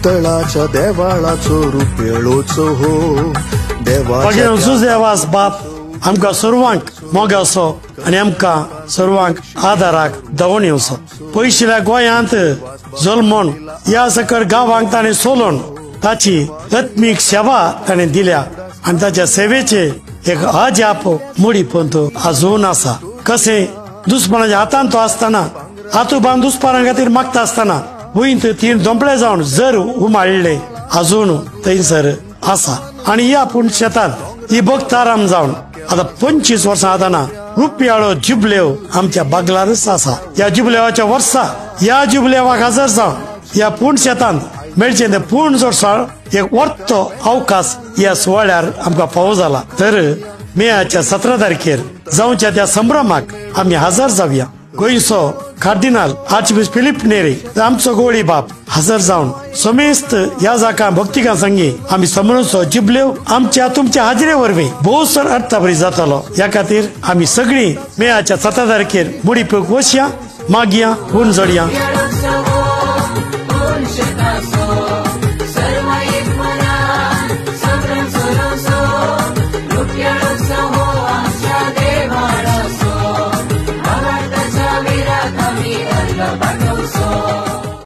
विठ्ठलाच्या देवाळाचो रुपयेळोच हो देवाच्या सुदेवास बाप आमकां सर्वांक मोगा असो आनी आमकां सर्वांक आदाराक दवण येवसो। पयशिल्ल्या गोंयांत जल्मोन ह्या सकट गांवांक ताणें सोलोन ताची आत्मीक सेवा ताणें दिल्या आनी ताच्या सेवेचे एक अजाप मोडीपंत आजून आसा। कशें दुस्मनाच्या हातान तो आसतना हातू बांद दुस्पारां खातीर मागता आसतना वयत 3 दोंपळे जावन जर उमाळले अजून थंयसर आसा। आनी ह्या पुणशेतांत ही भक्त आराम जावन आता 25 वर्सां आताना रुपयाळो जुबलेव आमच्या बागलारच आसा। ह्या जुबलेवाच्या वर्सा ह्या जुबलेवाक हजर जावन ह्या पुणशेतांत मेळचें तें पूर्ण जोडसाळ एक वर्तो अवकाश ह्या सुवाळ्यार आमकां फावो जाला। तर मेच्या 17 तारखेर जावच्या त्या संभ्रमाक आमी हजर जावया। गोंयचो कार्दिनाल आर्चबिशप फिलीप नेरी आमचो गवळी बाप हजर जावन समेस्त ह्या जाका भक्तिका संगी आमी समोरचो जुबलेव आमच्या तुमच्या हाजिरे वरवीं भोवसर अर्थाभरी जातलो। ह्या खातीर आमी सगळीं मेच्या 17 तारखेर मुडीपक वचया, मागया, गुण जोडया। सर्व एक मनान संभ्रम सुरू सो रुपयाळो उत्सव